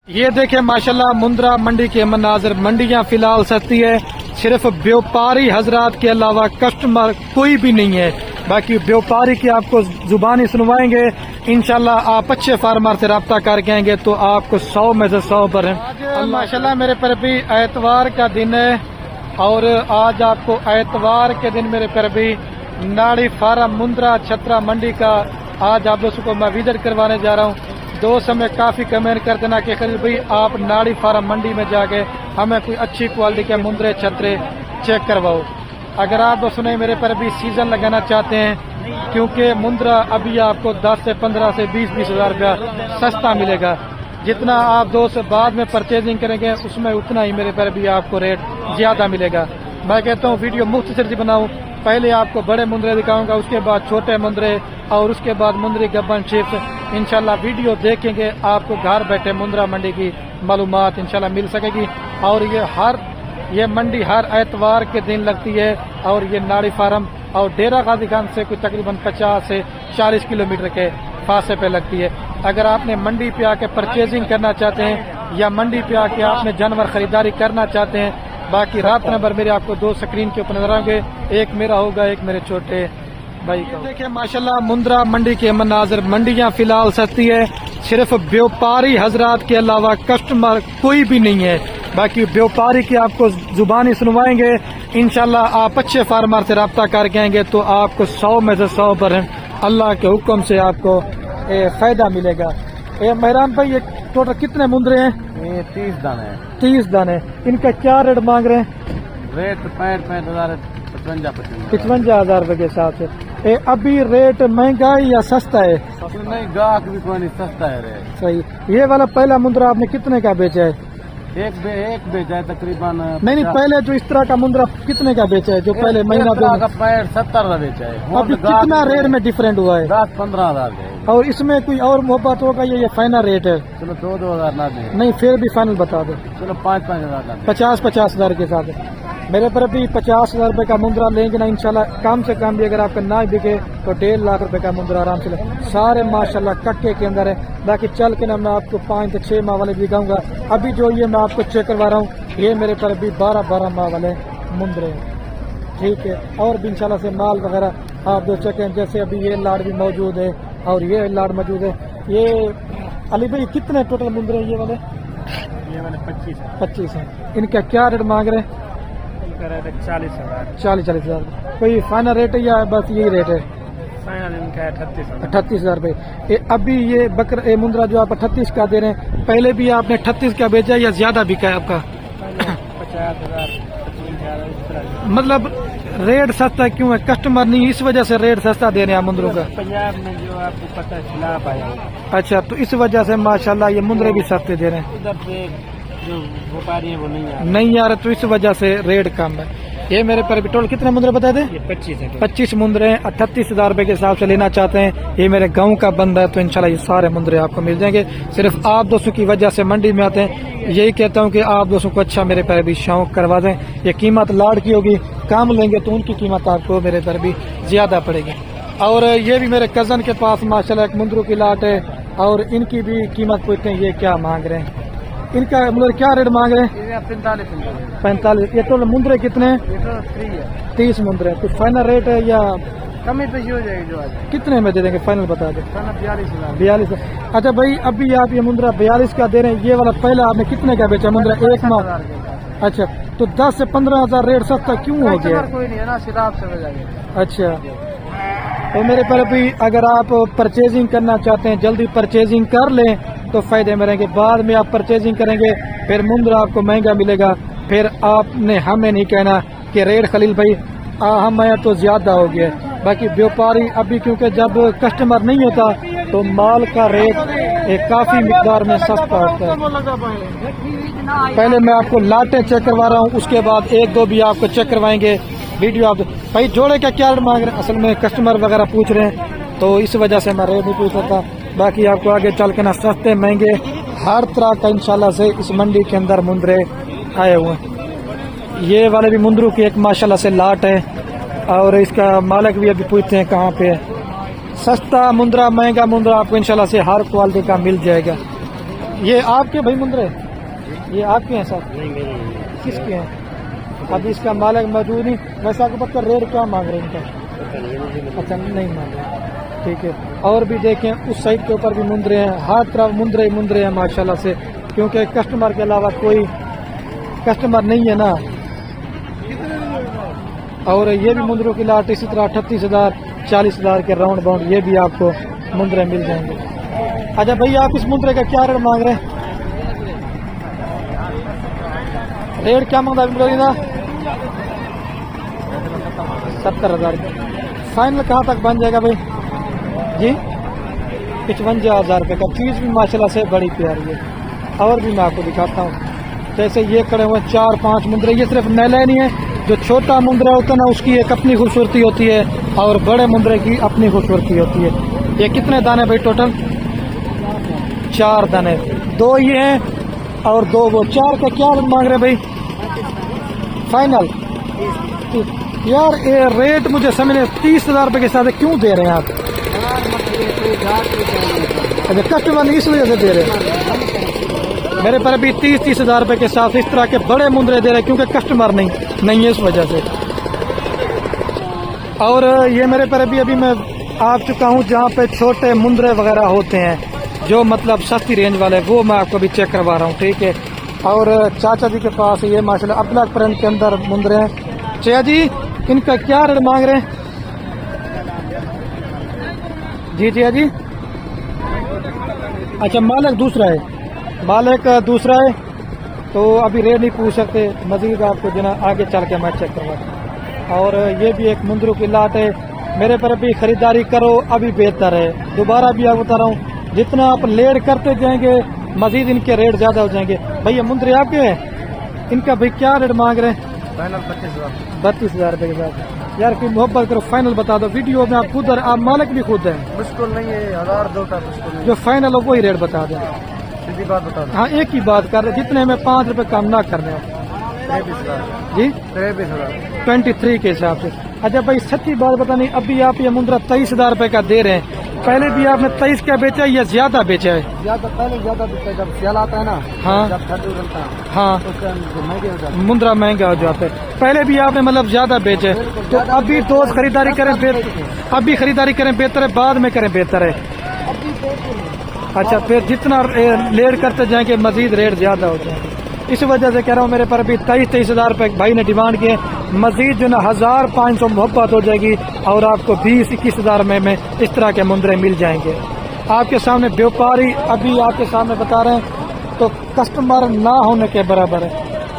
ये देखे माशाल्लाह मुंद्रा मंडी के मनाजिर। मंडियां फिलहाल सस्ती है, सिर्फ व्यापारी हजरात के अलावा कस्टमर कोई भी नहीं है। बाकी व्यापारी की आपको जुबानी सुनवाएंगे, इंशाल्लाह आप अच्छे फार्मर से रब्ता करके आएंगे तो आपको 100 में से 100 पर है। माशाल्लाह मेरे पर भी एतवार का दिन है और आज आपको एतवार के दिन मेरे पर भी नाड़ी फार्म मुंद्रा छतरा मंडी का आज आप दोस्तों को मैं विजिट करवाने जा रहा हूँ। दोस्त हमें काफी कमेंट कर देना कि खलील भाई आप नाड़ी फार्म मंडी में जाके हमें कोई अच्छी क्वालिटी के मुंद्रे छतरे चेक करवाओ। अगर आप दोस्तों ने मेरे पर भी सीजन लगाना चाहते हैं, क्योंकि मुंद्रा अभी आपको 10 से 15 से 20 हजार रुपया सस्ता मिलेगा। जितना आप दोस्त बाद में परचेजिंग करेंगे उसमें उतना ही मेरे पर भी आपको रेट ज्यादा मिलेगा। मैं कहता हूँ वीडियो मुख्तसर सी बनाऊं, पहले आपको बड़े मुंद्रे दिखाऊंगा, उसके बाद छोटे मुंद्रे और उसके बाद मुंद्री गब्बन चिप्स। इंशाल्लाह वीडियो देखेंगे आपको घर बैठे मुंद्रा मंडी की मालूमात इंशाल्लाह मिल सकेगी। और ये मंडी हर एतवार के दिन लगती है और ये नाड़ी फार्म और डेरा गाजी खान से कुछ तकरीबन 50 से 40 किलोमीटर के फासले पे लगती है। अगर आपने मंडी पे आके परचेजिंग करना चाहते हैं या मंडी पे आके आपने जानवर खरीदारी करना चाहते हैं, बाकी रात नंबर मेरे आपको 2 स्क्रीन के ऊपर नजर आएंगे, एक मेरा होगा एक मेरे छोटे भाई का। देखिए माशाल्लाह मुंद्रा मंडी के मनाजिर। मंडियां फिलहाल सस्ती है, सिर्फ व्यापारी हजरात के अलावा कस्टमर कोई भी नहीं है। बाकी व्यापारी की आपको जुबानी सुनवाएंगे, इंशाल्लाह आप अच्छे फार्मर से रब्ता करके आएंगे तो आपको 100 में से 100 पर अल्लाह के हुक्म से आपको फायदा मिलेगा। मेहरान भाई ये टोटल कितने मुंद्रे हैं? ये 30 दाने हैं। 30 दाने। इनका क्या रेट मांग रहे हैं? रेट 65 हजार 55 हजार रुपए के हिसाब से। अभी रेट महंगा है या सस्ता है? नहीं, गाहक भी कोई नहीं, सस्ता है रेट। सही। ये वाला पहला मुंद्रा आपने कितने का बेचा है? एक बेचा है तकरीबन। नहीं, पहले जो इस तरह का मुंद्रा कितने का बेचा है? जो पहले महीना का 70 का बेचा है। अभी कितना रेट में डिफरेंट हुआ है? 10-15 हजार। और इसमें कोई और मोहब्बत होगा ये फाइनल रेट है? चलो 2-2 हजार ना दे। नहीं, फिर भी फाइनल बता दो। चलो 5-5 हजार। 50 हजार के साथ मेरे पर भी 50 हजार रुपए का मुंद्रा लेंगे ना इंशाल्लाह। कम से कम भी अगर आपका ना बिके तो 1.5 लाख रुपए का मुंद्रा आराम से ले। सारे माशाल्लाह कक्के के अंदर है। बाकी चल के ना मैं आपको 5 से 6 माह वाले दिखाऊंगा। अभी जो ये मैं आपको चेक करवा रहा हूँ, ये मेरे पर भी 12 माह वाले मुंद्रे हैं। ठीक है, और भी इंशाल्लाह से माल वगैरह आप जो चेकें, जैसे अभी ये लाड़ भी मौजूद है और ये लाड़ मौजूद है। ये अली भाई कितने टोटल मुंद्रे ये वाले? 25 है। इनका क्या रेट मांग रहे हैं? 40 हजार। 40 हजार। कोई फाइनल रेट है या बस यही रेट है? फाइनल इनका 38 हजार रुपए। अभी ये मुंद्रा जो आप 38 का दे रहे हैं, पहले भी आपने 38 का बेचा या ज्यादा बिका है आपका? 50 हजार। मतलब रेट सस्ता क्यों है? कस्टमर नहीं, इस वजह से रेट सस्ता दे रहे हैं मुंद्रों का? पंजाब में जो आपको पता है खिलाफ आया। अच्छा, तो इस वजह से माशाल्लाह ये मुंद्रे भी सस्ते दे रहे हैं। उधर से जो व्यापारी है वो नहीं आ रहे, तो इस वजह से रेट कम है। ये मेरे पर भी टोटल कितने मुंद्रे बताए थे? 25 मुंद्रे हैं। 38 हजार रुपए के हिसाब से लेना चाहते हैं, ये मेरे गांव का बंदा है, तो इंशाल्लाह ये सारे मुंद्रे आपको मिल जाएंगे। सिर्फ आप दोस्तों की वजह से मंडी में आते हैं। यही कहता हूँ कि आप दोस्तों को अच्छा मेरे पर भी शौक करवा दें। ये कीमत लाड़ की होगी, काम लेंगे तो उनकी कीमत आपको मेरे पर भी ज्यादा पड़ेगी। और ये भी मेरे कजन के पास माशाल्लाह एक मुंद्रों की लाट है और इनकी भी कीमत पूछते हैं ये क्या मांग रहे हैं। इनका मतलब क्या रेट मांग रहे हैं? 45। ये तो मुंद्रे कितने हैं? 30 मुंद्रे। तो फाइनल रेट है या कमी पेशी हो जाएगी? जो आज कितने में दे देंगे फाइनल बता दे। 42। अच्छा भाई, अभी आप ये मुंद्रा 42 का दे रहे हैं। ये वाला पहला आपने कितने का बेचा मुंद्रा? 1 माह। अच्छा, तो 10 से 15 हजार रेट सस्ता क्यों हो गया? कोई नहीं है ना, सिराप से हो जाएगा। अच्छा, तो मेरे पर भी अगर आप परचेजिंग करना चाहते हैं जल्दी परचेजिंग कर लें तो फायदे में रहेंगे। बाद में आप परचेजिंग करेंगे फिर मुंद्रा आपको महंगा मिलेगा, फिर आपने हमें नहीं कहना कि रेट खलील भाई हम आया तो ज्यादा हो गया। बाकी व्यापारी अभी क्योंकि जब कस्टमर नहीं होता तो माल का रेट काफी मिकदार में सस्ता होता है। पहले मैं आपको लाटें चेक करवा रहा हूँ, उसके बाद 1-2 भी आपको चेक करवाएंगे। वीडियो आप भाई जोड़े का क्या रेट मांग रहे हैं? असल में कस्टमर वगैरह पूछ रहे हैं तो इस वजह से मैं रेट नहीं पूछ सकता। बाकी आपको आगे चल के ना सस्ते महंगे हर तरह का इंशाल्लाह से इस मंडी के अंदर मुंद्रे आए हुए हैं। ये वाले भी मुंद्रों की एक माशाल्लाह से लाट है और इसका मालिक भी अभी पूछते हैं कहाँ पे है। सस्ता मुंद्रा महंगा मुंद्रा आपको इंशाल्लाह से हर क्वालिटी का मिल जाएगा। ये आपके भाई मुंद्रे, ये आपके हैं सर? नहीं मेरे किसके हैं? अभी इसका मालिक मौजूद नहीं। वैसे आपको पता रेट क्या मांग रहे हैं इनका? अच्छा नहीं मांग रहे, ठीक है। और भी देखें उस साइड के ऊपर भी मुंद्रे हैं, हर तरफ मुंद्रे ही मुंद्रे हैं माशाल्लाह से, क्योंकि कस्टमर के अलावा कोई कस्टमर नहीं है ना। और ये भी मुंद्रों की लाट इसी तरह 38,000 40,000 के राउंड बाउंड ये भी आपको मुंद्रे मिल जाएंगे। अच्छा भैया आप इस मुंद्रे का क्या रेट मांग रहे हैं? रेट क्या मांगता है? 70,000। फाइनल कहाँ तक बन जाएगा भाई जी? 55,000 रुपये का। चीज़ भी माशाल्लाह से बड़ी प्यारी है। और भी मैं आपको दिखाता हूँ, जैसे ये खड़े हुए 4-5 मुंद्रे। ये सिर्फ नैले नहीं है, जो छोटा मुंद्रा होता है ना उसकी एक अपनी खूबसूरती होती है और बड़े मुंद्रे की अपनी खूबसूरती होती है। ये कितने दाने भाई टोटल? 4 दाने, 2 ये हैं और 2 वो। 4 का क्या मांग रहे हैं भाई फाइनल? यार ये रेट मुझे समझ नहीं, 30,000 रुपये के साथ क्यों दे रहे हैं आप? अच्छा कस्टमर इस वजह से दे रहे हैं। मेरे पर अभी 30,000 रुपये के साथ इस तरह के बड़े मुंद्रे दे रहे हैं, क्योंकि कस्टमर नहीं है इस वजह से। और ये मेरे पर अभी मैं आ चुका हूँ जहाँ पे छोटे मुंद्रे वगैरह होते हैं, जो मतलब सस्ती रेंज वाले, वो मैं आपको अभी चेक करवा रहा हूँ, ठीक है। और चाचा जी के पास ये माशाल्लाह अब्लक प्रिंट के अंदर मुंद्रे हैं। चाचा जी इनका क्या रेट मांग रहे हैं? जी चाचा जी। अच्छा मालिक दूसरा है, तो अभी रेट नहीं पूछ सकते, मजीद आपको जना आगे चल के मैं चेक करवा। और ये भी एक मुंद्रों की लाट है। मेरे पर अभी खरीदारी करो अभी बेहतर है। दोबारा भी आपको बता रहा हूँ, जितना आप लेट करते जाएंगे मजीद इनके रेट ज्यादा हो जाएंगे। भैया मुंद्रे आपके हैं, इनका भाई क्या रेट मांग रहे हैं? फाइनल 25,000। 32,000 रुपये के साथ। यार कोई मोहब्बत करो, फाइनल बता दो। वीडियो में आप खुद और आप मालिक भी खुद हैं। मुश्किल नहीं है, 1000 दो का मुश्किल नहीं। जो फाइनल हो वही रेट बता दें। सीधी बात बता दो। हाँ एक ही बात कर रहे, जितने में 5 रुपए कम ना कर रहे हो 23,000 जी, 23,000 23 के हिसाब से। अच्छा भाई सच्ची बात बता नहीं, अभी आप ये मुंद्रा 23,000 रुपए का दे रहे हैं, पहले भी आपने 23 का बेचा या ज्यादा बेचा है? ज्यादा, पहले ज्यादा बिकता है, जब सियाल आता है ना, हाँ जब ठंडी बनता है हाँ तो महंगे हो जाते हैं। मुंद्रा महंगा हो जाता है। पहले भी आपने मतलब ज्यादा बेचे, तो अभी दोस्त खरीदारी करें अभी खरीदारी करें बेहतर है, बाद में करें बेहतर है? अच्छा फिर जितना लेट करते जाएंगे मजीद रेट ज्यादा हो जाएंगे। इस वजह से कह रहा हूँ, मेरे पर अभी 23,000 रुपये भाई ने डिमांड किए। मजीद जो ना 1,500 मोहब्बत हो जाएगी और आपको 20-21,000 में इस तरह के मुंद्रे मिल जाएंगे। आपके सामने व्यापारी अभी आपके सामने बता रहे हैं, तो कस्टमर ना होने के बराबर है।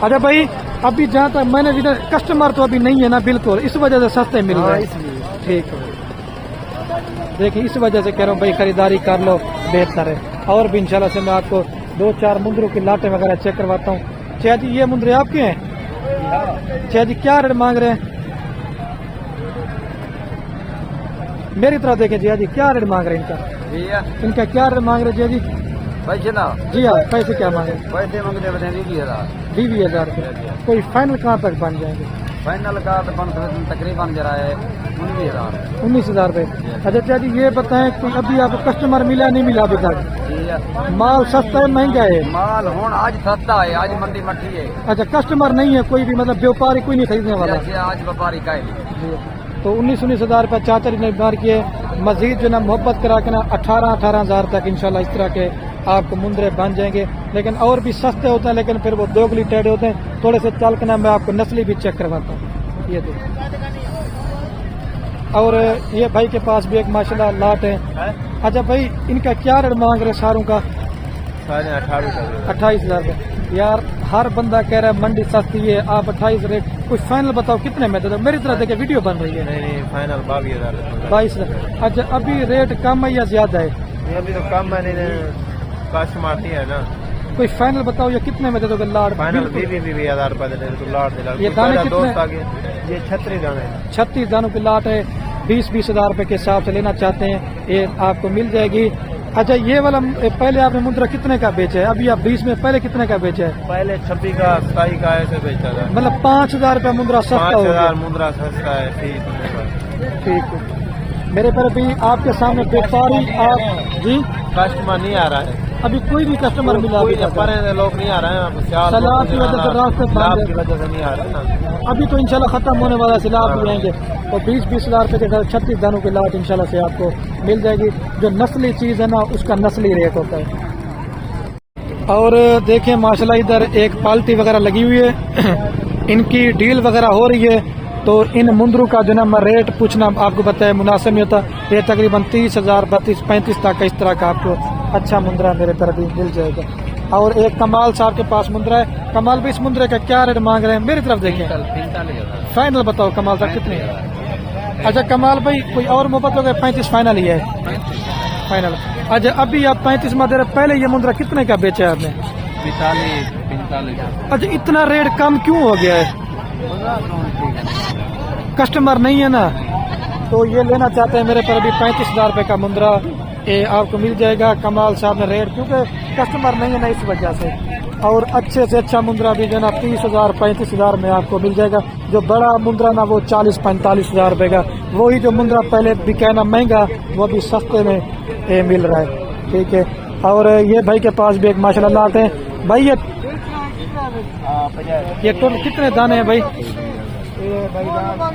अच्छा भाई अभी जहाँ तक मैंने जिधर कस्टमर तो अभी नहीं है ना बिल्कुल, इस वजह से सस्ते मिल रहे हैं। ठीक है देखिए, इस वजह से कह रहा हूँ भाई खरीदारी कर लो बेहतर है। और भी इंशाल्लाह से मैं आपको 2-4 मुंद्रों की लाटें वगैरह चेक करवाता हूँ। चाचा जी ये मुंद्रे आपके हैं? चाचा जी क्या रेट मांग रहे हैं? मेरी तरफ देखें चाचा जी, क्या रेट मांग रहे हैं इनका क्या रेट मांग रहे हैं चाचा जी? पैसे ना, जी हाँ पैसे क्या मांग रहे हैं? पैसे मांगते बताए 20,000। 20,000 रुपये। कोई फाइनल कहाँ तक बन जाएंगे? फाइनल का तकरीबन जरा है 19,000। 19,000 रुपये। अच्छा चाचा जी ये बताएं कि अभी आपको कस्टमर मिला नहीं मिला अभी तक? माल सस्ता है महंगा है? माल होन आज सस्ता है, आज मंडी मट्टी है। अच्छा कस्टमर नहीं है कोई भी, मतलब व्यापारी कोई नहीं खरीदने वाला? आज व्यापारी का है। तो 19,000 रुपये चाचा जी ने बार किए। मजीद जो ना मोहब्बत करा के ना 18,000 तक इंशाल्लाह इस तरह के आपको मुंद्रे बन जाएंगे। लेकिन और भी सस्ते होते हैं, लेकिन फिर वो दोगली टेढ़े होते हैं। थोड़े से चल के ना मैं आपको नस्ली भी चेक करवाता हूँ। ये देखिए, और ये भाई के पास भी एक माशाल्लाह लाट है। अच्छा भाई इनका क्या रेट मांग रहे सारों का? 28,000 रुपये। यार हर बंदा कह रहा है मंडी सस्ती है, आप 28 रेट, कोई फाइनल बताओ कितने में दे दो? मेरी तरह देखे वीडियो बन रही है। नहीं फाइनल 22,000। 22,000। अच्छा अभी रेट कम है या ज्यादा है? अभी तो कम है, कस्टमर आती है ना। कोई फाइनल बताओ या कितने में दे दोगे लाट? फाइनल 20,000 रुपए दे तो लाट दिला। ये दाने कितने? ये 36 दाने हैं। 36 दानों की लाट है। 20,000 रुपए के हिसाब से लेना चाहते हैं ये आपको मिल जाएगी। अच्छा ये वाला पहले आपने मुंद्रा कितने का बेचा है? अभी आप 20 में, पहले कितने का बेचा है? पहले 26 का 27 का ऐसे बेचा था। मतलब 5,000 रुपये मुंद्रा सस्ता हो गया। 5,000 मुंद्रा सस्ता है। ठीक है, मेरे पर भी आपके सामने व्यापारी आप जी कस्टमर नहीं आ रहा है। अभी कोई भी कस्टमर मिला अभी तक? लोग नहीं आ रहे हैं, सैलाब की वजह से रास्ते बंद की है। वजह से नहीं आ रहे हैं ना। अभी तो इंशाल्लाह खत्म होने वाला है, सैलाब भी आएंगे तो 20-20 हज़ार रुपये के 36 दानों की लाट इंशाल्लाह से आपको मिल जाएगी। जो नस्ली चीज़ है ना उसका नस्ली रेट होता है। और देखें माशाल्लाह इधर एक पाल्टी वगैरह लगी हुई है इनकी डील वगैरह हो रही है। तो इन मुंदरू का जो ना मैं रेट पूछना आपको बताया मुनासिब नहीं होता। ये तकरीबन 30,000 32-35 तक का इस तरह का आपको अच्छा मुंदरा मेरे पर भी मिल जाएगा। और एक कमाल साहब के पास मुंदरा है। कमाल भी इस मुंदरे का क्या रेट मांग रहे हैं मेरी तरफ देखें, फाइनल बताओ कमाल साहब कितने? अच्छा कमाल भाई कोई और मोहब्बत हो गया? 35 फाइनल ही है, फाइनल। अच्छा अभी आप 35 में दे रहे, पहले ये मुंदरा कितने का बेचा है आपने? 45। अच्छा इतना रेट कम क्यों हो गया है? कस्टमर नहीं है ना, तो ये लेना चाहते हैं मेरे पर अभी 35,000 रुपये का मुंदरा ये आपको मिल जाएगा। कमाल साहब ने रेट क्योंकि कस्टमर नहीं है ना इस वजह से। और अच्छे से अच्छा मुंदरा भी जो ना 30,000 35,000 में आपको मिल जाएगा। जो बड़ा मुंदरा ना वो 40-45 हज़ार रुपये का, वही जो मुंदरा पहले बिका ना महंगा वो भी सस्ते में मिल रहा है। ठीक है। और ये भाई के पास भी एक माशाल्लाह लाट है। भाई ये टोटल कितने दाने हैं भाई?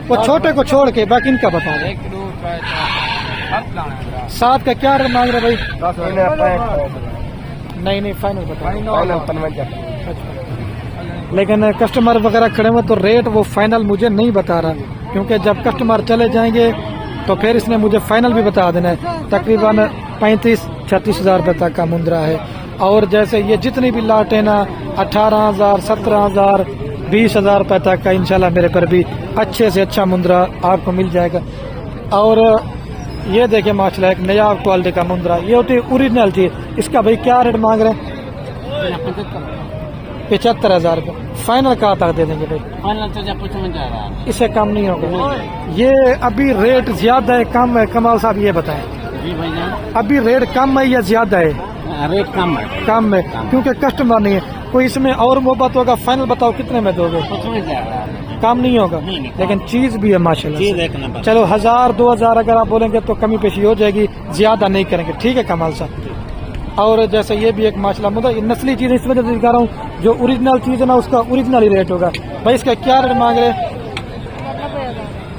वो छोटे को छोड़ के बाकी इनका बता दो। 7 का क्या रेट मांग रहे भाई? नहीं फाइनल बता। लेकिन कस्टमर वगैरह खड़े हुए तो रेट वो फाइनल मुझे नहीं बता रहा, क्योंकि जब कस्टमर चले जाएंगे तो फिर इसने मुझे फाइनल भी बता देना है। तकरीबन 35-36 हज़ार रुपये तक का मुंदरा है। और जैसे ये जितनी भी लाट है ना 18,000 17,000 20,000 रुपये तक का इंशाल्लाह मेरे पर भी अच्छे से अच्छा मुंदरा आपको मिल जाएगा। और ये देखिए माशाल्लाह एक नया क्वालिटी का मुंदरा, ये होती है ओरिजिनल चीज। इसका भाई क्या रेट मांग रहे हैं? 75,000 रुपये। फाइनल कहाँ तक दे देंगे भाई? फाइनल इससे कम नहीं होगा। ये अभी रेट ज्यादा है कम है? कमाल साहब ये बताएं अभी रेट कम है या ज्यादा है? रेट कम है। कम है क्योंकि कस्टमर नहीं है। कोई इसमें और मोहब्बत होगा? फाइनल बताओ कितने में दोगे? कम नहीं होगा, लेकिन चीज भी है माशाल्लाह। चलो 1000-2000 अगर आप बोलेंगे तो कमी पेशी हो जाएगी, ज्यादा नहीं करेंगे। ठीक है कमाल साहब। और जैसे ये भी एक माशाल्लाह मतलब नस्ली चीज इस वजह से दिखा रहा हूँ, जो ओरिजिनल चीज है ना उसका ओरिजिनल ही रेट होगा। भाई इसका क्या रेट मांग रहे?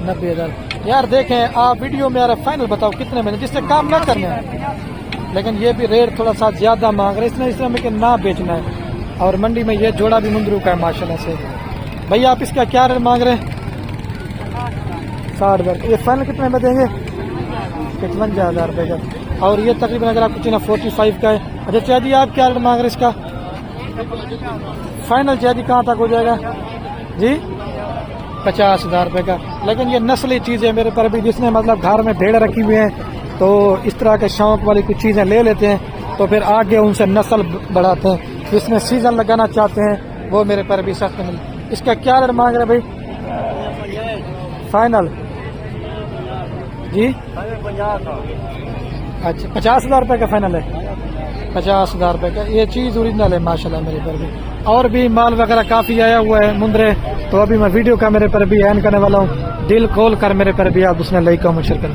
90,000। यार देखें आप वीडियो में यार फाइनल बताओ कितने में, जिससे काम ना करना है। लेकिन ये भी रेट थोड़ा सा ज्यादा मांग रहे, इसने इसमें कि ना बेचना है। और मंडी में ये जोड़ा भी मुंदरू का है माशाल्लाह से। भैया आप इसका क्या रेट मांग रहे हैं? 60,000। ये फाइनल कितने में देंगे? 55,000 रुपये का। और ये तकरीबन अगर आपको चाहिए 45 का है। अच्छा चाची आप क्या रेट मांग रहे हैं इसका? फाइनल चाची कहाँ तक हो जाएगा जी? 50,000 रुपये का। लेकिन ये नस्ली चीज़ है मेरे पर भी, जिसने मतलब घर में भेड़ रखी हुई है तो इस तरह के शौक वाली कुछ चीज़ें ले लेते हैं तो फिर आगे उनसे नस्ल बढ़ाते हैं। जिसमें सीजन लगाना चाहते हैं वो मेरे पर भी सख्त मिल। इसका क्या रेट मांग रहे भाई? फाइनल जी? अच्छा 50,000 रुपये का फाइनल है। 50,000 रुपये का। ये चीज़ ओरिजिनल है माशाल्लाह मेरे पर भी। और भी माल वगैरह काफ़ी आया हुआ है मुंदरे, तो अभी मैं वीडियो का मेरे पर भी ऐन करने वाला हूँ। दिल खोल कर मेरे पर भी आप उसने लाइक कमेंट शेयर करें।